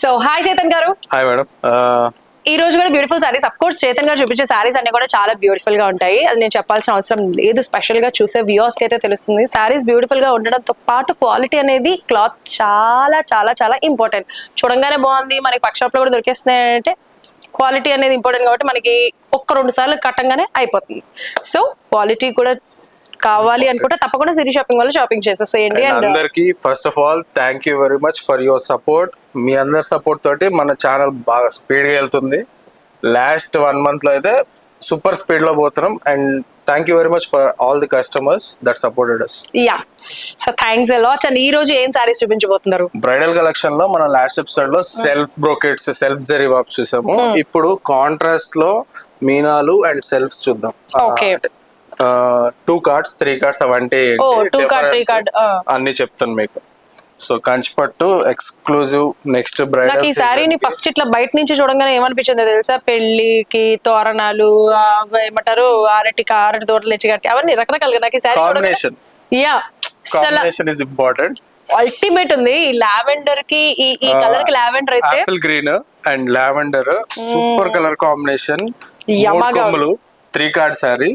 So hi Chetan గారు. Hi madam. ఈ రోజు కూడా beautiful saris. Of course Chetan గారు చూపించే సారీస్ అన్ని కూడా చాలా బ్యూటిఫుల్ గా ఉంటాయి. అది నేను చెప్పాల్సిన అవసరం లేదు. స్పెషల్ గా చూసే వ్యూవర్స్ కి అయితే తెలుస్తుంది. సారీస్ బ్యూటిఫుల్ గా ఉండడంతో పాటు క్వాలిటీ అనేది క్లాత్ చాలా చాలా చాలా ఇంపార్టెంట్. చూడంగానే బాగుంది, మనకి పక్షాప్ లో కూడా దొరికేస్తున్నాయి అంటే క్వాలిటీ అనేది ఇంపార్టెంట్ కాబట్టి మనకి ఒక్క రెండు సార్లు కట్టంగానే అయిపోతుంది. సో క్వాలిటీ కూడా కావాలి అనుకుంటే తప్పకుండా సిరీ షాపింగ్ వల్ల షాపింగ్ చేసేసేయండి. అండ్ అందరికి first of all thank you very much for your support. మీ అందరి సపోర్ట్ తోటి మన ఛానల్ బాగా స్పీడ్ గా వెళ్తుంది. లాస్ట్ 1 month లో అయితే సూపర్ స్పీడ్ లో పోతున్నాం. And thank you very much for all the customers that supported us. Yeah, so thanks a lot. And ఈ రోజు ఏం సారీస్ చూపించబోతున్నారు? బ్రైడల్ కలెక్షన్ లో మన లాస్ట్ ఎపిసోడ్ లో self brocades, self zari works చూసాము. ఇప్పుడు కాంట్రాస్ట్ లో మీనాలు అండ్ సెల్ఫ్స్ చూద్దాం. ఓకే, 2 cards 3 cards అవంటే అన్ని చెప్తాను మీకు. సో కంచిపట్టు ఎక్స్క్లూజివ్. నెక్స్ట్ బ్రైడల్ ఈ సారీని ఫస్ట్ ఇట్లా బయట నుంచి చూడంగానే ఏమనిపించిందో తెలుసా? పెళ్లికి తోరణాలు, ఏమంటారు, అరటి తోటలు తెచ్చి అవన్నీ రకరకాలుగా నాకు ఈ sari combination. Yeah, combination is important. Ultimate ఉంది. ఈ లావెండర్ కి ఈ కలర్ కి లావెండర్ అయితే apple green and lavender super colour combination. 3 card sari,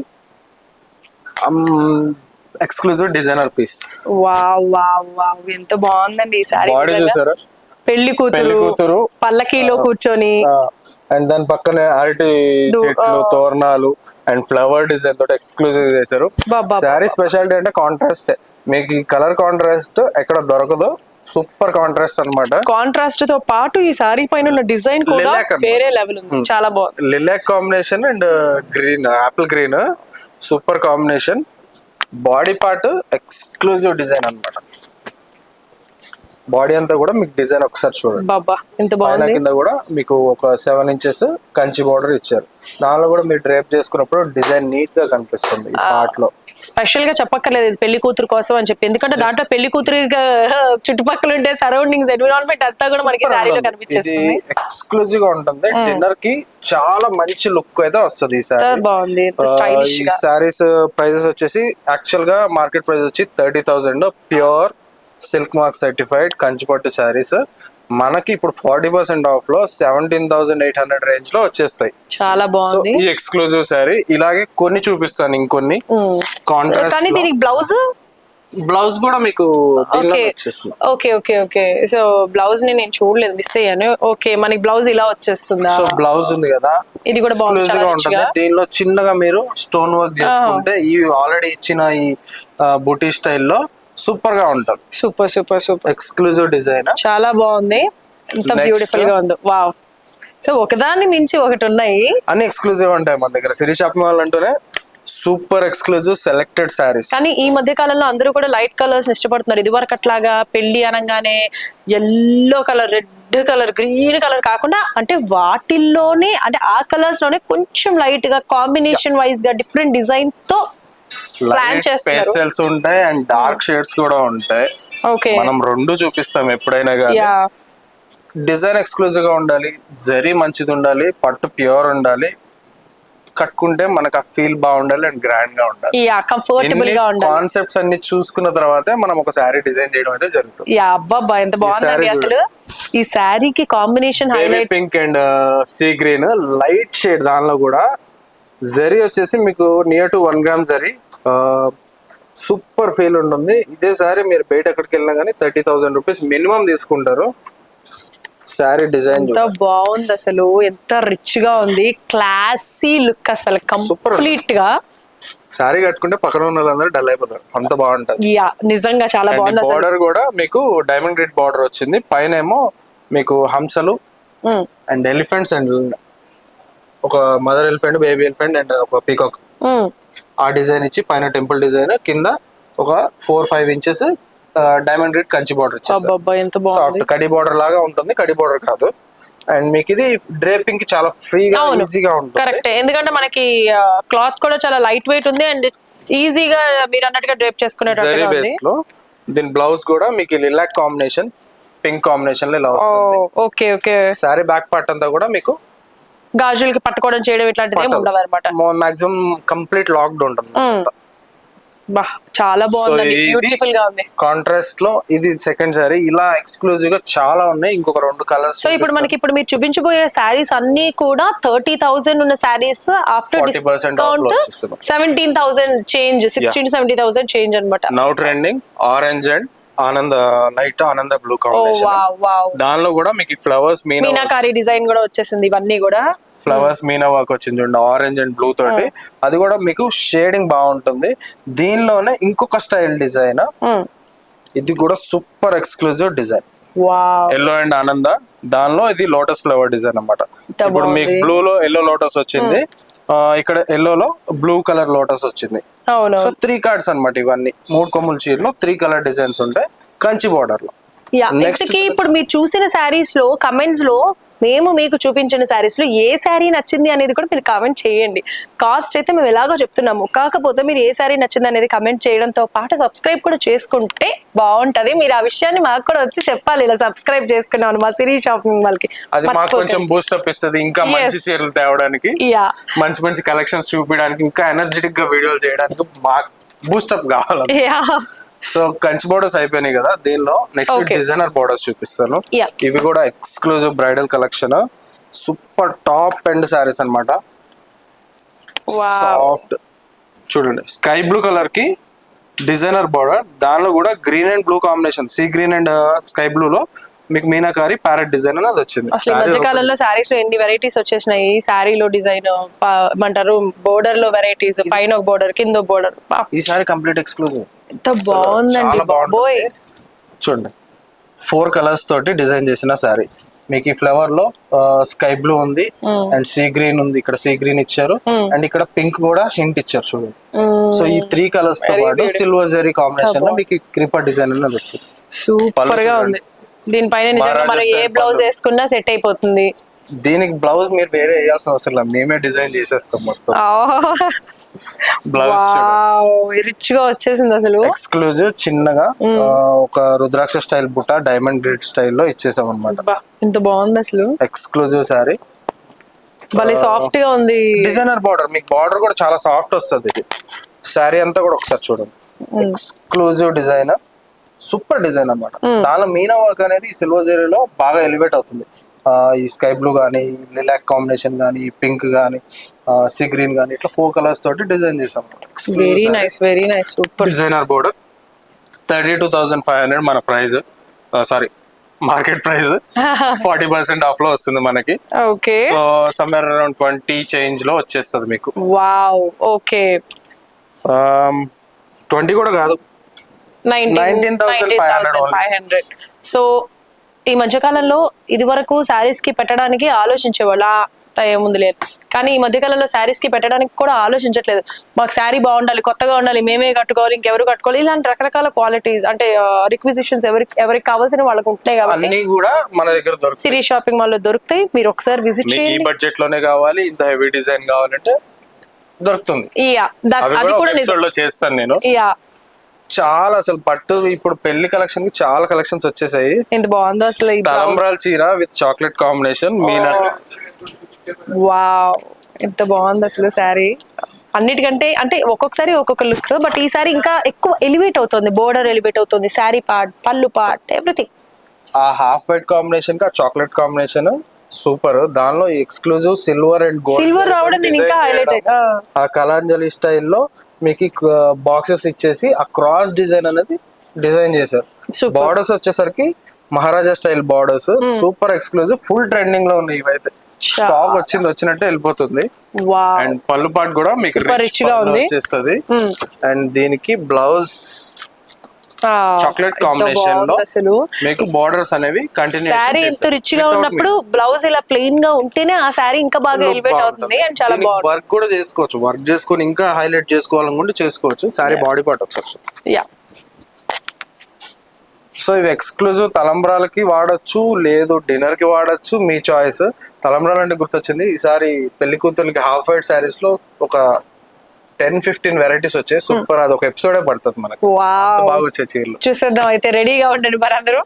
exclusive designer piece. Wow wow wow, ఎంత బాగుందండి ఈ సారీ. బాడీ చూసారా? పెళ్లి కూతురు పల్లకీలో కూర్చొని అండ్ దాని పక్కనే అరటి చెట్లు, తోరణాలు అండ్ ఫ్లవర్ డిజైన్ తోటి ఎక్స్క్లూజివ్ చేశారు. సారీ స్పెషాలిటీ అంటే కాంట్రాస్ట్. మీకు ఈ కలర్ కాంట్రాస్ట్ ఎక్కడ దొరకదు. సూపర్ కాంట్రాస్ట్ అన్నమాట. కాంట్రాస్ట్ తో పాటు ఈ సారీ పైన ఉన్న డిజైన్ కూడా వేరే లెవెల్ ఉంది. చాలా బాగుంది. Lilac combination and green, apple green super combination. Body part exclusive design అన్నమాట. బాడీ అంతా కూడా మీకు డిజైన్ ఒకసారి చూడండి. బాబా ఎంత బాగుంది. కింద కూడా మీకు ఒక 7 inches కంచి బార్డర్ ఇచ్చారు. దానిలో కూడా మీరు డ్రేప్ చేసుకున్నప్పుడు డిజైన్ నీట్ గా కనిపిస్తుంది ఈ పార్ట్ లో. స్పెషల్ గా చెప్పక్కర్లేదు ఇది పెళ్లి కూతురు కోసం అని చెప్పి, ఎందుకంటే దాంట్లో పెళ్లి కూతురు చుట్టుపక్కల ఉండే సరౌండింగ్స్, ఎన్విరాన్మెంట్ అంతా కూడా మనకి సారీలో కనిపించేస్తుంది. ఎక్స్క్లూజివ్ గా ఉంటుంది. డిన్నర్ కి చాలా మంచి లుక్ అయితే వస్తుంది ఈ సారీ. బాగుంది, స్టైలిష్ గా. ఈ సారీస్ ప్రైసెస్ వచ్చేసి యాక్చువల్ గా మార్కెట్ ప్రైస్ వచ్చి 30,000 ప్యూర్ సిల్క్ మార్క్ సర్టిఫైడ్ కంచిపట్టు సారీస్. మనకి ఇప్పుడు 40% ఆఫ్ లో 17,800 రేంజ్ లో వచ్చేస్తాయి. చాలా బాగుంది ఈ ఎక్స్క్లూజివ్ సారీ. ఇలాగే కొన్ని చూపిస్తాను, ఇంకొన్ని కాంట్రాస్ట్. కానీ దీనికి బ్లౌజ్ కూడా మీకు okay okay okay. So blouse ని నేను చూడలేదు, మిస్ అయ్యాను. ఓకే, మనకి బ్లౌజ్ ఇలా వచ్చేస్తుందా? సో బ్లౌజ్ ఉంది కదా, ఇది కూడా బాగుంటుంది. దీనిలో చిన్నగా మీరు స్టోన్ వర్క్ చేసుకుంటే ఈ ఆల్రెడీ ఇచ్చిన ఈ బుటీ స్టైల్లో సూపర్ గా ఉంటుంది. Super super super exclusive design, చాలా బాగుంది. ఎంత బ్యూటిఫుల్ గా ఉంది. వావ్. సో ఒకదాన్ని మించి ఒకటి ఉన్నాయి, అన్ని ఎక్స్క్లూజివ్ ఉంటాయి మన దగ్గర. సిరీ షాపింగ్ మాల్ అంటూనే సూపర్ ఎక్స్క్లూజివ్ సెలెక్టెడ్ సారీస్. కానీ ఈ మధ్య కాలంలో అందరూ కూడా లైట్ కలర్స్ ఇష్టపడుతున్నారు. ఇది వరకు అట్లాగా పెళ్లి అనగానే yellow colour, red colour, green colour కాకుండా అంటే వాటిల్లోనే అంటే ఆ కలర్స్ లోనే కొంచెం లైట్ గా కాంబినేషన్ వైజ్ గా డిఫరెంట్ డిజైన్ తో ప్లాన్ చేస్తారు. పేస్టల్స్ ఉంటాయి అండ్ డార్క్ షేడ్స్ కూడా ఉంటాయి. ఓకే, మనం రెండు చూపిస్తాం ఎప్పుడైనా కానీ. డిజైన్ ఎక్స్క్లూజివ్ గా ఉండాలి, జరీ మంచిది ఉండాలి, పట్టు ప్యూర్ ఉండాలి, కట్టుకుంటే మనకు ఆ ఫీల్ బాగుండాలి అండ్ గ్రాండ్ గా ఉండాలి. కంఫర్టబుల్ గా ఉండాలి. కాన్సెప్ట్స్ అన్ని చూసుకున్న తర్వాతే మనం ఒక శారీ డిజైన్ చేయడం అయితే జరుగుతుంది. అబ్బా ఎంత బాగుంది అసలు. ఈ శారీకి combination highlight pink and sea green light shade. దానిలో కూడా జరీ వచ్చేసి మీకు near to 1 gram zari. Super feel ఉంటుంది. ఇదే సారీ మీరు బయట ఎక్కడికి వెళ్ళినా కానీ 30,000 రూపీస్ మినిమం తీసుకుంటారు. సారీ డిజైన్ ఎంత బాగుంది అసలు, ఎంత రిచ్ గా ఉంది, క్లాసీ లుక్ అసలు కంప్లీట్ గా. సారీ కట్టుకుంటే పక్కన ఉన్న వాళ్ళందరూ డల్ అయిపోతారు, అంత బాగుంటది. నిజంగా చాలా బాగుంది. బార్డర్ కూడా మీకు డైమండ్ గ్రిడ్ బార్డర్ వచ్చింది. పైన ఏమో మీకు హంసలు అండ్ ఎలిఫెంట్స్ అండ్ ఒక mother elephant, baby elephant and ఒక పీకాక్ ఆ డిజైన్ ఇచ్చి పైన టెంపుల్ డిజైన్, కింద ఒక 4-5 inches diamond grid Kanchi border ఇచ్చేసారు. సాఫ్ట్ కడి బార్డర్ లాగా ఉంటుంది, కడి బార్డర్ కాదు. అండ్ మీకు ఇది డ్రేపింగ్ కి చాలా ఫ్రీగా ఈజీగా ఉంటుంది. కరెక్ట్, ఎందుకంటే మనకి క్లాత్ కూడా చాలా లైట్ వెయిట్ ఉంది అండ్ ఈజీగా మీరు అన్నట్టుగా డ్రేప్ చేసుకునేటట్టుగా ఉంది. లో దీని బ్లౌజ్ కూడా మీకు లిలాక్ కాంబినేషన్, పింక్ కాంబినేషన్ లో ఇలా వస్తుంది. Okay okay. Sorry back part అంతా కూడా మీకు గాజులకి పట్టుకోవడం చేయడం ఇట్లాంటిది ఏమి ఉండదు అనమాట. మాక్సిమం కంప్లీట్ లాక్డ్ ఉంటుంది. బా చాలా బాగుందండి, బ్యూటిఫుల్ గా ఉంది. కాంట్రాస్ట్ లో ఇది సెకండ్ సారీ. ఇలా ఎక్స్క్లూజివ్ గా చాలా ఉన్నాయి, ఇంకొక 2 కలర్స్. సో ఇప్పుడు మనకి ఇప్పుడు మీరు చూపించబోయే శారీస్ అన్ని కూడా 30,000 ఉన్న శారీస్ ఆఫ్టర్ 40% off లో డిస్కౌంట్ ఇస్తున్నాం. 17,000 చేంజ్, 16 to 17,000 చేంజ్ అన్నమాట. నౌ ట్రెండింగ్ ఆరెంజ్ అండ్ ఆనంద లైట్ ఆనంద బ్లూ ఓ కాంబినేషన్. వావ్ వావ్, దానిలో కూడా మీకు ఫ్లవర్స్ మీనాకారి డిజైన్ కూడా వచ్చేసింది, ఇవన్నీ కూడా ఫ్లవర్స్ మీనా వర్క్ వచ్చింది చూడండి, ఆరెంజ్ అండ్ బ్లూ తోటి. అది కూడా మీకు షేడింగ్ బాగుంటుంది. దీనిలోనే ఇంకొక స్టైల్ డిజైన్, ఇది కూడా super exclusive design. Wow, yellow and ఆనంద, దానిలో ఇది లోటస్ ఫ్లవర్ డిజైన్ అన్నమాట. ఇప్పుడు మీకు బ్లూ లో ఎల్లో లోటస్ వచ్చింది, ఇక్కడ ఎల్లోలో బ్లూ కలర్ లోటస్ వచ్చింది. అవును. సో 3 కార్డ్స్ అన్నమాట ఇవన్నీ. 3 కొమ్ముల చీరలో 3 కలర్ డిజైన్స్ ఉంటాయి కంచి బార్డర్ లో. నెక్స్ట్ కి ఇప్పుడు మీరు చూసిన శారీస్ లో కమెంట్స్ లో మేము మీకు చూపించిన శారీస్ లో ఏ శారీ నచ్చింది అనేది కూడా మీరు కామెంట్ చేయండి. కాస్ట్ అయితే మేము ఎలాగో చెప్తున్నాము, కాకపోతే మీరు ఏ శారీ నచ్చింది అనేది కమెంట్ చేయడంతో పాటు సబ్స్క్రైబ్ కూడా చేసుకుంటే బాగుంటది. మీరు ఆ విషయాన్ని మాకు కూడా వచ్చి చెప్పాలి, ఇలా సబ్స్క్రైబ్ చేసుకున్నాను మా సిరీ షాపింగ్ వాళ్ళకి. అది మాకు కొంచెం బూస్ట్ అప్ ఇస్తుంది, ఇంకా మంచి చీరలు తేవడానికి, మంచి మంచి కలెక్షన్స్ చూపించడానికి, ఇంకా ఎనర్జెటిక్ గా వీడియోలు చేయడానికి మాకు బూస్టప్ కావాలి. సో కంచి బోర్డర్స్ అయిపోయినాయి కదా, దీనిలో నెక్స్ట్ డిజైనర్ బోర్డర్స్ చూపిస్తాను. ఇవి కూడా exclusive bridal collection, super top end saris అన్నమాట. సాఫ్ట్ చూడండి, స్కై బ్లూ కలర్ కి డిజైనర్ బోర్డర్, దానిలో కూడా green and blue combination, sea green and sky blue లో మీకు మీనాకారి ప్యారెట్ డిజైన్ అనేది వచ్చింది. అసలు మధ్య కాలంలో సారీస్ లో ఎన్ని వెరైటీస్ వచ్చేసినాయి. సారీలో డిజైన్ ఏమంటారు, బోర్డర్ లో వెరైటీస్, పైన ఒక బోర్డర్ కింద ఒక బోర్డర్. ఈ సారీ కంప్లీట్ ఎక్స్క్లూజివ్, ఎంత బాగుందండి బాబోయ్. చూడండి 4 కలర్స్ తోటి డిజైన్ చేసిన సారీ. మీకు ఈ ఫ్లవర్ లో స్కై బ్లూ ఉంది అండ్ సీ గ్రీన్ ఉంది, ఇక్కడ సీ గ్రీన్ ఇచ్చారు అండ్ ఇక్కడ పింక్ కూడా హింట్ ఇచ్చారు చూడండి. సో ఈ 3 కలర్స్ తో పాటు సిల్వర్ జరీ కాంబినేషన్ లో మీకు క్రీపర్ డిజైన్ అనేది వచ్చింది. సూపర్ గా ఉంది. దీనిపైన నిజంగా మనం ఏ బ్లౌజ్ వేసుకున్నా సెట్ అయిపోతుంది. దీనికి బ్లౌజ్ మీరు వేరే వేయాల్సిన అవసరం లేదు, మేమే డిజైన్ చేసేస్తాం మొత్తం. బ్లౌజ్ రిచ్ గా వచ్చేసింది అసలు. ఎక్స్క్లూజివ్ చిన్నగా ఒక రుద్రాక్ష స్టైల్ బుట్ట డైమండ్ గ్రిడ్ స్టైల్లో ఇచ్చేసాం అన్నమాట. ఎంత బాగుంది అసలు, ఎక్స్క్లూజివ్ సారీ, భలే సాఫ్ట్ గా ఉంది. డిజైనర్ బార్డర్, మీకు బార్డర్ కూడా చాలా సాఫ్ట్ వస్తుంది. ఇది సారీ అంతా కూడా ఒకసారి చూడండి, ఎక్స్క్లూజివ్ డిజైన్, సూపర్ డిజైన్ అన్నమాట. దానిలో మీనా వర్క్ అనేది సిల్వర్ జరీలో బాగా ఎలివేట్ అవుతుంది. ఈ స్కై బ్లూ గానీ, లిలాక్ కాంబినేషన్ గానీ, పింక్ గానీ, సీ గ్రీన్ గానీ, ఇట్లా 4 కలర్స్ తోటి డిజైన్ చేసాం. Very nice, very nice, super. Designer border 32,500 మన price, sorry market price 40% of లో వస్తుంది మనకి. Okay, so somewhere around 20 change లో వచ్చేస్తుంది మీకు. Wow, okay. 20 కూడా కాదు, 19,500. సో ఈ మధ్యకాలంలో ఇది వరకు శారీస్ కి పెట్టడానికి ఆలోచించేవాళ్ళు, ఏముంది లేదు. కానీ ఈ మధ్యకాలంలో శారీస్ కి పెట్టడానికి కూడా ఆలోచించట్లేదు. మాకు శారీ బాగుండాలి, కొత్తగా ఉండాలి, మేమే కట్టుకోవాలి, ఇంకెవరు కట్టుకోవాలి, ఇలాంటి రకరకాల క్వాలిటీస్ అంటే రిక్విజిషన్స్ ఎవరికి కావాల్సిన వాళ్ళకి ఉంటాయి కాబట్టి అన్ని కూడా మన దగ్గర దొరుకుతాయి, సిరీ షాపింగ్ మాల్ లో దొరుకుతాయి. మీరు ఒకసారి విజిట్ చేయండి. ఈ బడ్జెట్ లోనే కావాలి, ఇంత హెవీ డిజైన్ కావాలంటే దొరుకుతుంది. అది కూడా ఎపిసోడ్ లో చేస్తాను నేను. చాలా అసలు పట్టు ఇప్పుడు పెళ్లి కలెక్షన్ కి చాలా కలెక్షన్స్ వచ్చేసాయి. ఎంత బాగుందో అసలు, తలంబ్రాల చీర with chocolate combination Meena. Wow, ఎంత బాగుంది అసలు శారీ. అన్నిటికంటే అంటే ఒక్కొక్కసారి ఒక్కొక్క లుక్, బట్ ఈ సారీ ఇంకా ఎక్కువ ఎలివేట్ అవుతుంది. బోర్డర్ ఎలివేట్ అవుతుంది, శారీ పార్ట్, పళ్ళు పార్ట్, ఎవ్రీథింగ్. ఆ హాఫ్ వైట్ కాంబినేషన్ కి ఆ చాక్లెట్ కాంబినేషన్ సూపర్. దానిలో exclusive silver and gold, silver రావడం ఇంకా హైలైట్. ఆ కలాంజలి స్టైల్లో మీకు బాక్సెస్ ఇచ్చేసి ఆ క్రాస్ డిజైన్ అనేది డిజైన్ చేశారు. బార్డర్స్ వచ్చేసరికి Maharaja style borders, super exclusive, full trending లో ఉన్నాయి ఇవైతే. స్టాక్ వచ్చినట్టే వెళ్ళిపోతుంది. అండ్ పళ్ళు పాటు కూడా మీకు రిచ్ గా ఉంది వచ్చేస్తుంది. అండ్ దీనికి బ్లౌజ్ చాక్లెట్ కాంబినేషన్ లో అసలు మీకు బార్డర్స్ అనేవి కంటిన్యూ. సారీ ఎంత రిచ్ గా ఉన్నప్పుడు బ్లౌజ్ ఇలా ప్లెయిన్ గా ఉంటేనే ఆ సారీ ఇంకా బాగా ఎలివేట్ అవుతుంది. అండ్ చాలా బాగుంది. వర్క్ కూడా చేసుకోవచ్చు, వర్క్ చేసుకొని ఇంకా హైలైట్ చేసుకోవాలనుకుంటే చేసుకోవచ్చు. సారీ బాడీ పార్ట్ ఒకసారి. యా, సో ఇవి ఎక్స్క్లూజివ్ తలంబ్రాలకి వాడచ్చు, లేదు డిన్నర్ కి వాడచ్చు, మీ చాయిస్. తలంబ్రాలు అంటే గుర్తొచ్చింది, ఈసారి పెళ్లి కూతురికి హాఫ్ వైట్ శారీస్ లో ఒక 10-15 వెరైటీస్ వచ్చాయి. సూపర్, అది ఒక ఎపిసోడే పడుతుంది మనకు, బాగా వచ్చే చీరలు. చూసేద్దాం అయితే, రెడీగా ఉండండి మరి అందరూ.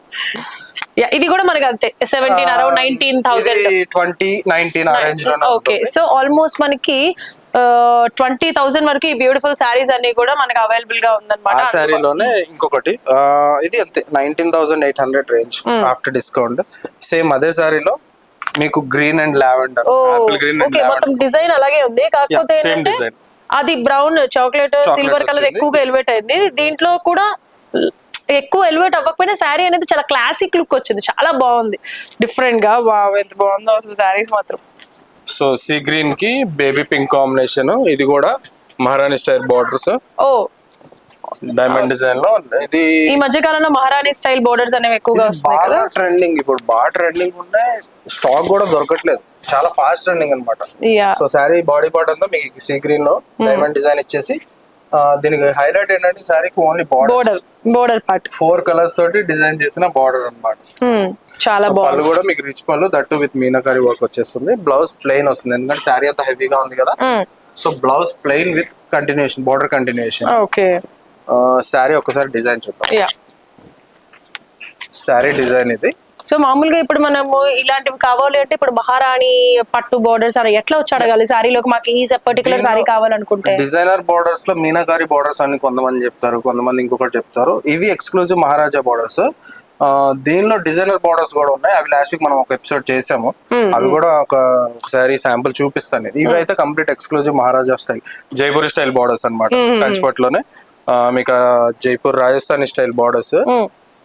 ఇది కూడా మనకి అంతే 17 అరౌండ్ 19,000, 20-19 ఆ రేంజ్ లో. ఓకే, సో ఆల్మోస్ట్ మనకి 20,000 వరకు ఈ బ్యూటిఫుల్ శారీస్ అన్ని కూడా మనకి అవైలబుల్ గా ఆ ఉందన్నమాట. శారీలోనే ఇంకొకటి ఇది అంతే 19,800 రేంజ్ ఆఫ్టర్ డిస్కౌంట్. సేమ్ అదే శారీలో మీకు green and lavender, apple green and okay, మొత్తం డిజైన్ అలాగే ఉంది, కాకపోతే సేమ్ ఏంటంటే డిజైన్. అది బ్రౌన్ చాక్లెట్ సిల్వర్ కలర్ వచ్చింది. ఎక్కువగా ఎలివేట్ అయింది. దీంట్లో కూడా ఎక్కువ ఎలివేట్ అవ్వకపోయినా శారీ అనేది చాలా క్లాసిక్ లుక్ వచ్చింది, చాలా బాగుంది డిఫరెంట్ గా. వావ్, ఎంత బాగుందో అసలు శారీస్ మాత్రం. సో సీ గ్రీన్ కి బేబీ పింక్ కాంబినేషన్, ఇది కూడా మహారాణి స్టైల్ బార్డర్స్ ఓ, డైమండ్ డిజైన్ లో. ఇది ఈ మధ్య కాలంలో మహారాణి స్టైల్ బోర్డర్స్ అనేవి ఎక్కువగా వస్తున్నాయి బాగా కదా. ట్రెండింగ్, ఇప్పుడు బాగా ట్రెండింగ్ ఉన్నాయి. స్టాక్ కూడా దొరకట్లేదు, చాలా ఫాస్ట్ ట్రెండింగ్ అన్నమాట. Yeah, so sari body part అంతా మీకు సీ గ్రీన్ లో డైమండ్ డిజైన్ ఇచ్చేసి, దీనికి హైలైట్ ఏంటంటే శారీకి ఓన్లీ బోర్డర్ పార్ట్ 4 కలర్స్ తోటి డిజైన్ చేసిన బార్డర్ అన్నమాట. చాలా పళ్ళు బాగుంది. కూడా మీకు రిచ్ పళ్ళు, దట్టు విత్ మీనాకారి వర్క్ వచ్చేస్తుంది. బ్లౌజ్ ప్లెయిన్ వస్తుంది, ఎందుకంటే శారీ అంతా హెవీగా ఉంది కదా. So blouse plain with continuation, border continuation. Okay, sari ఒకసారి డిజైన్ చూద్దాం. యా. శారీ డిజైన్ ఇది. సో మామూలుగా ఇప్పుడు మనము ఇలాంటివి కావాలి అంటే ఇప్పుడు మహారాణి పట్టు బోర్డర్స్ అని ఎట్లా వచ్చి అడగాలి శారీలోకి? మాకు ఈ పర్టికులర్ శారీ కావాలనుకుంటే డిజైనర్ బోర్డర్స్ లో మీనాకారి బోర్డర్స్ అని కొంతమంది చెప్తారు, కొంతమంది ఇంకొకటి చెప్తారు. ఇవి ఎక్స్క్లూజివ్ మహారాజా బోర్డర్స్. దీనిలో డిజైనర్ బోర్డర్స్ కూడా ఉన్నాయి, అవి లాస్ట్ వీక్ మనం ఒక ఎపిసోడ్ చేసాము, అవి కూడా ఒకసారి శాంపుల్ చూపిస్తాను. ఇవి అయితే కంప్లీట్ ఎక్స్క్లూజివ్ మహారాజా స్టైల్ జైపూరి స్టైల్ బోర్డర్స్ అనమాట. కంచిపట్టులోనే మీకు జైపూర్ రాజస్థానీ స్టైల్ బోర్డర్స్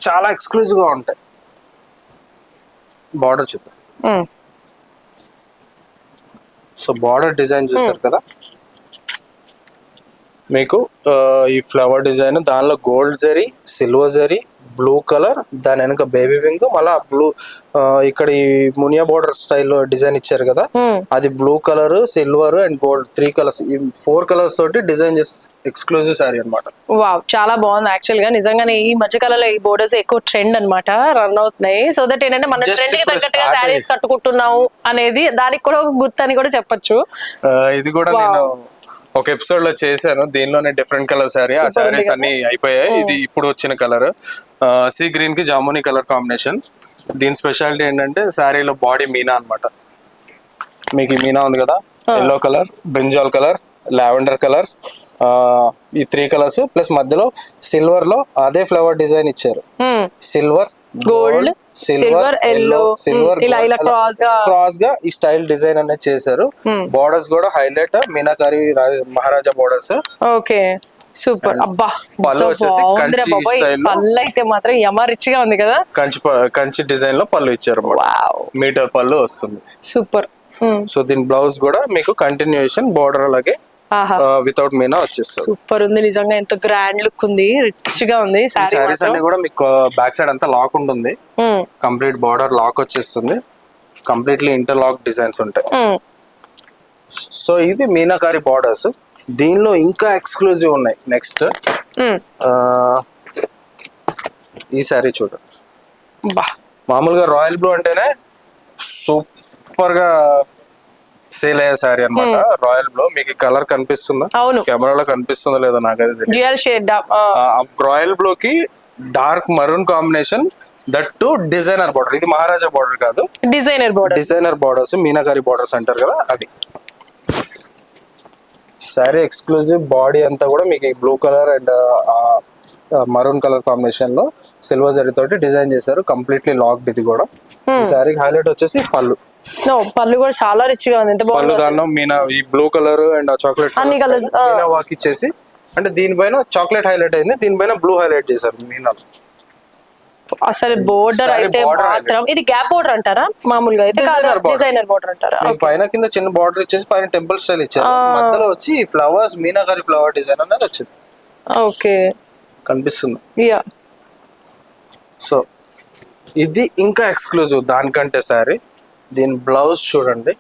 చాలా ఎక్స్క్లూజివ్ గా ఉంటాయి. బార్డర్ చూద్దాం. సో బార్డర్ డిజైన్ చూస్తారు కదా, మీకు ఈ ఫ్లవర్ డిజైన్, దానిలో gold zari, silver zari, blue colour, దాని వెనక బేబీ పింక్, మళ్ళీ బ్లూ ఇక్కడ ఈ మునియా బోర్డర్ స్టైల్లో డిజైన్ ఇచ్చారు కదా, అది blue colour, silver and gold 3 colours, ఈ 4 కలర్స్ తోటి డిజైన్ చేసి ఎక్స్క్లూజివ్ సారీ అన్నమాట. వావ్, చాలా బాగుంది యాక్చువల్ గా. నిజంగానే ఈ మధ్యకాలంలో ఈ బోర్డర్స్ ఎక్కువ ట్రెండ్ అన్నమాట, రన్ అవుతున్నాయి. సో దట్ ఏంటంటే మన ట్రెండ్ కి తగ్గట్టుగా శారీస్ కట్టుకుంటున్నాము అనేది దానికి కూడా ఒక గుర్తు అని కూడా చెప్పొచ్చు. ఇది కూడా నేను ఒక ఎపిసోడ్ లో చేశాను, దీనిలోనే డిఫరెంట్ కలర్ శారీ. ఆ శారీస్ అన్ని అయిపోయాయి, ఇది ఇప్పుడు వచ్చిన కలర్ సీ గ్రీన్ కి జామునీ కలర్ కాంబినేషన్. దీని స్పెషాలిటీ ఏంటంటే శారీలో బాడీ మీనా అన్నమాట. మీకు ఈ మీనా ఉంది కదా, yellow colour, brinjal colour, lavender colour, ఈ 3 కలర్స్ ప్లస్ మధ్యలో సిల్వర్ లో అదే ఫ్లవర్ డిజైన్ ఇచ్చారు. Silver, gold, silver, yellow, silver, cross గా ఈ స్టైల్ డిజైన్ అనేది చేశారు. బోర్డర్స్ కూడా హైలైట్ మీనాకారి మహారాజా బోర్డర్స్. Okay, super. అబ్బా, పళ్ళు వచ్చేసి కంచి స్టైల్, పళ్ళు అయితే మాత్రం యమ రిచ్ గా ఉంది కదా. కంచి డిజైన్ లో పళ్ళు ఇచ్చారు, మీటర్ పళ్ళు వస్తుంది. సూపర్. సో దీని బ్లౌజ్ కూడా మీకు కంటిన్యూషన్ బోర్డర్ అలాగే వితౌట్ మీనా వచ్చేస్తుంది. సూపర్ ఉంది నిజంగా, ఎంత గ్రాండ్ లుక్ ఉంది, రిచ్ గా ఉంది. సారీస్ అన్ని కూడా మీకు బ్యాక్ సైడ్ అంతా లాక్ ఉంటుంది, కంప్లీట్ బార్డర్ లాక్ వచ్చేస్తుంది, కంప్లీట్లీ ఇంటర్ లాక్ డిజైన్స్ ఉంటాయి. సో ఇవి మీనాకారి బార్డర్స్. దీనిలో ఇంకా ఎక్స్క్లూజివ్ ఉన్నాయి. నెక్స్ట్ ఈ సారీ చూడండి. మామూలుగా రాయల్ బ్లూ అంటేనే సూపర్ గా సేల్ అయ్యే సారీ అన్నమాట. రాయల్ బ్లూ మీకు కలర్ కనిపిస్తుందా? అవును, కెమెరాలో కనిపిస్తుందో లేదో నాకైతే తెలియదు. రాయల్ బ్లూ కి dark maroon combination, that to designer border. ఇది మహారాజా బార్డర్ కాదు, డిజైనర్ బార్డర్స్, మీనాకారి బార్డర్స్ అంటారు కదా అవి. సారీ ఎక్స్క్లూజివ్ బాడీ అంతా కూడా మీకు blue colour and maroon colour combination లో సిల్వర్ జరీ తోటి డిజైన్ చేశారు, కంప్లీట్లీ లాక్డ్. ఇది కూడా ఈ సారీకి హైలైట్ వచ్చేసి పళ్ళు. పళ్ళు కూడా చాలా రిచ్ గా ఉంది. పళ్ళు దానిలో మీనా ఈ బ్లూ కలర్ అండ్ చాక్లెట్ అన్ని కలర్స్ మీనా వాక్ ఇచ్చేసి, అంటే దీనిపైన చాక్లెట్ హైలైట్ అయింది, దీనిపైన బ్లూ హైలైట్ చేశారు మీనా. అసలు బోర్డర్ అయితే మాత్రం ఇది గ్యాప్ బోర్డర్ అంటారా? మామూలుగా అయితే డిజైనర్ బోర్డర్ అంటారా? పైన కింద చిన్న బార్డర్ ఇచ్చేసి పైన టెంపుల్ స్టైల్ ఇచ్చారు, మధ్యలో వచ్చి ఫ్లవర్స్ మీనాకారి ఫ్లవర్ డిజైన్ అనేది వచ్చింది. ఓకే, కనిపిస్తుంది. సో ఇది ఇంకా ఎక్స్క్లూజివ్ దానికంటే సారీ. దీని బ్లౌజ్ చూడండి.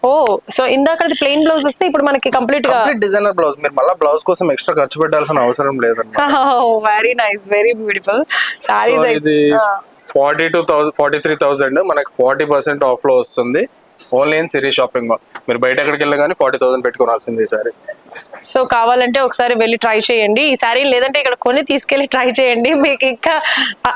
ఓ, సో ఇందాక ప్లెయిన్ బ్లౌజ్ వస్తే ఇప్పుడు మనకి కంప్లీట్ గా డిజైనర్ బ్లౌజ్. మీరు మళ్ళీ బ్లౌజ్ కోసం ఎక్స్ట్రా ఖర్చు పెట్టాల్సిన అవసరం లేదండి. Very nice, very beautiful saris. ఇది 43,000 మనకి 40% ఆఫ్ లో వస్తుంది, only in Siri shopping mall. మీరు బయట ఎక్కడికి వెళ్ళా కానీ 40,000 పెట్టుకోవాల్సింది ఈ సారీ. సో కావాలంటే ఒకసారి వెళ్ళి ట్రై చేయండి ఈ శారీ, లేదంటే ఇక్కడ కొని తీసుకెళ్లి ట్రై చేయండి, మీకు ఇంకా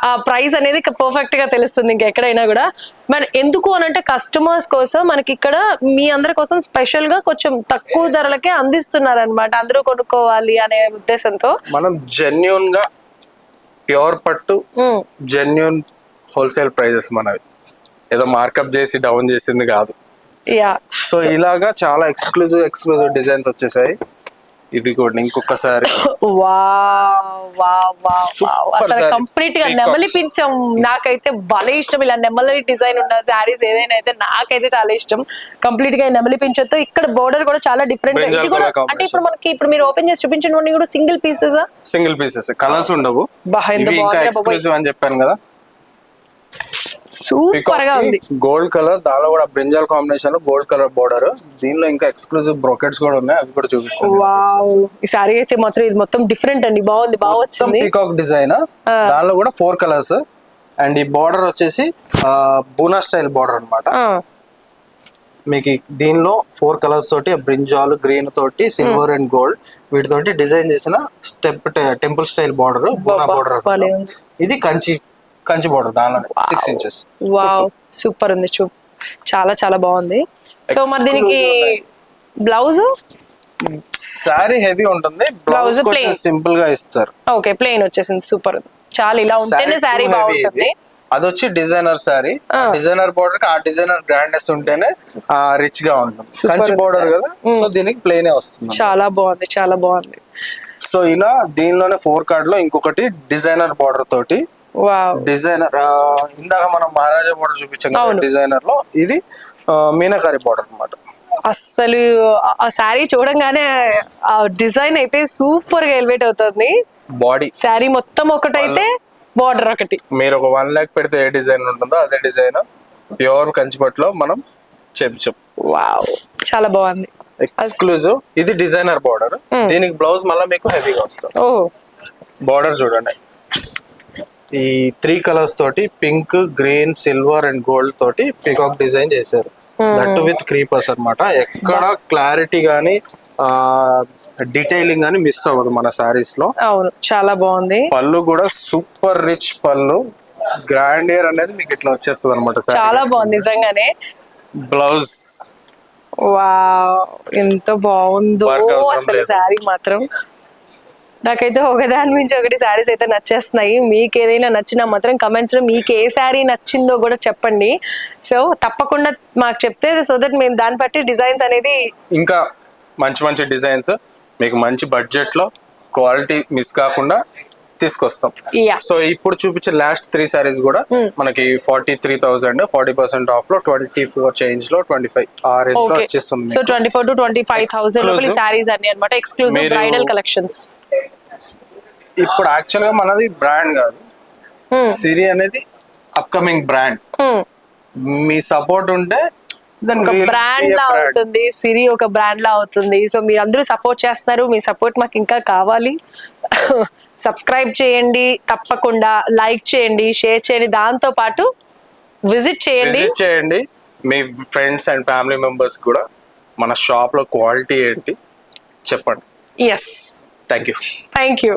ఆ ప్రైస్ అనేది పర్ఫెక్ట్ గా తెలుస్తుంది ఇంకెక్కడైనా కూడా. మరి ఎందుకు అని అంటే కస్టమర్స్ కోసం మనకి ఇక్కడ మీ అందరి కోసం స్పెషల్ గా కొంచెం తక్కువ ధరలకే అందిస్తున్నారు అనమాట, అందరూ కొనుక్కోవాలి అనే ఉద్దేశంతో. మనం జెన్యూన్ గా ప్యూర్ పట్టు జెన్యూన్ హోల్సేల్ ప్రైజెస్ మనవి, ఏదో మార్కప్ చేసి డౌన్ చేసింది కాదు. యా, సో ఇలాగా చాలా ఎక్స్క్లూజివ్ డిజైన్స్ వచ్చేసాయి. ఇది కూడా ఇంకొకసారి అసలు కంప్లీట్ గా నెమలిపించాం. నాకైతే భలే ఇష్టం ఇలా నెమలి డిజైన్ ఉన్న శారీస్ ఏదైనా అయితే, నాకైతే చాలా ఇష్టం. కంప్లీట్ గా నెమలిపించతో ఇక్కడ బోర్డర్ కూడా చాలా డిఫరెంట్. అంటే ఇప్పుడు మనకి ఇప్పుడు మీరు ఓపెన్ చేసి చూపించిన కూడా సింగిల్ పీసెస్, కలర్స్ ఉండవు, ఎక్స్క్లూజివ్ అని చెప్పాను కదా. సూపర్ గా ఉంది. గోల్డ్ కలర్, దానిలో కూడా బ్రింజాల్ కాంబినేషన్ లో గోల్డ్ కలర్ బోర్డర్, దీనిలో ఇంకా ఎక్స్క్లూజివ్ బ్రోకెట్స్ కూడా ఉన్నాయి, అవి కూడా చూపిస్తాను. వావ్, ఈ సారీ అయితే మాత్రం ఇది మొత్తం డిఫరెంట్ అండి, బాగుంది, బాగా వచ్చింది. పీకాక్ డిజైన్, దానిలో కూడా 4 కలర్స్. అండ్ ఈ బార్డర్ వచ్చేసి బూనా స్టైల్ బార్డర్ అన్నమాట. మీకు దీనిలో 4 కలర్స్ తోటి బ్రింజాల్ గ్రీన్ తోటి సిల్వర్ అండ్ గోల్డ్ వీటితోటి డిజైన్ చేసిన టెంపుల్ స్టైల్ బార్డర్, బూనా బార్డర్. ఇది కంచి బార్డర్, దానిలో 6 ఇంచెస్. వావ్, సూపర్ ఉంది, చాలా చాలా బాగుంది. సో మరి దీనికి బ్లౌజ్ సారీ హెవీ ఉంటుంది, బ్లౌజ్ కొంచెం సింపుల్ గా ఇస్తారు. ఓకే, ప్లెయిన్ వచ్చేసింది, సూపర్ ఉంది. చాలా ఇలా ఉంటేనే సారీ బాగుంటుంది. అది వచ్చి డిజైనర్ సారీ, డిజైనర్ బోర్డర్ కి ఆ డిజైనర్ గ్రాండ్నెస్ ఉంటేనే రిచ్ గా ఉంటుంది. కంచి బోర్డర్ కదా, సో దీనికి ప్లెయిన్ వస్తుంది. చాలా బాగుంది, చాలా బాగుంది. సో ఇలా దీనిలోనే 4 కార్డ్ లో ఇంకొకటి డిజైనర్ బోర్డర్ తోటి, డిజైనర్ ఇందాక మనం మహారాజా బోర్డర్ చూపించాం కదా డిజైనర్ లో, ఇది మీనాకారి బోర్డర్ అన్నమాట. అస్సలు ఆ శారీ చూడంగానే ఆ డిజైన్ అయితే సూపర్ గా ఎలివేట్ అవుతుంది. బాడీ శారీ మొత్తం ఒకటైతే బార్డర్ ఒకటి. మీరు ఒక 1 lakh పెడితే ఏ డిజైన్ ఉంటుందో అదే డిజైన్ ప్యూర్ కంచిపట్టులో మనం చేపించాం. వావ్, చాలా బాగుంది, ఎక్స్క్లూజివ్. ఇది డిజైనర్ బార్డర్, దీనికి బ్లౌజ్ మళ్ళీ మీకు హెవీగా వస్తుంది. బార్డర్ చూడండి, ఈ 3 కలర్స్ తోటి pink, green, silver and gold తోటి పీకాక్ డిజైన్ చేశారు. దట్ విత్ క్రీపర్స్ అన్నమాట. ఎక్కడ క్లారిటీ గానీ డీటెయిలింగ్ గానీ మిస్ అవ్వదు మన సారీస్ లో. అవును, చాలా బాగుంది. పళ్ళు కూడా సూపర్ రిచ్ పళ్ళు, గ్రాండియర్ అనేది మీకు ఇట్లా వచ్చేస్తుంది అనమాట. చాలా బాగుంది నిజంగానే. బ్లౌజ్ వావ్, ఎంత బాగుందో అసలు శారీ మాత్రం. నాకైతే ఒకదాని నుంచి ఒకటి శారీస్ అయితే నచ్చేస్తున్నాయి. మీకు ఏదైనా నచ్చినా మాత్రం కమెంట్స్ లో మీకు ఏ శారీ నచ్చిందో కూడా చెప్పండి. సో తప్పకుండా మాకు చెప్తే, సో దట్ మేము దాన్ని బట్టి డిజైన్స్ అనేది ఇంకా మంచి డిజైన్స్ మీకు మంచి బడ్జెట్ లో క్వాలిటీ మిస్ కాకుండా తీసుకొస్తాం. సో ఇప్పుడు చూపించే లాస్ట్ 3 సారీస్ కూడా మనకి 43,000 40% ఆఫ్ లో 24 చేంజ్ లో 25 ఆ రేంజ్ లో వచ్చేస్తుంది. సో 24 to 25,000 లోపల సారీస్ అన్ని అన్నమాట, ఎక్స్క్లూజివ్ బ్రైడల్ కలెక్షన్స్. ఇప్పుడు యాక్చువల్ గా మనది బ్రాండ్ కాదు, సిరి అనేది అప్కమింగ్ బ్రాండ్. మీ సపోర్ట్ ఉంటే ఒక బ్రాండ్ లా అవుతుంది, సిరి ఒక బ్రాండ్ లా అవుతుంది. సో మీరు అందరూ సపోర్ట్ చేస్తున్నారు, మీ సపోర్ట్ మాకు ఇంకా కావాలి. సబ్స్క్రైబ్ చేయండి తప్పకుండా, లైక్ చేయండి, షేర్ చేయండి, దాంతో పాటు విజిట్ చేయండి. మీ ఫ్రెండ్స్ అండ్ ఫ్యామిలీ మెంబర్స్ కూడా మన షాప్ లో క్వాలిటీ ఏంటి చెప్పండి. Yes, thank you.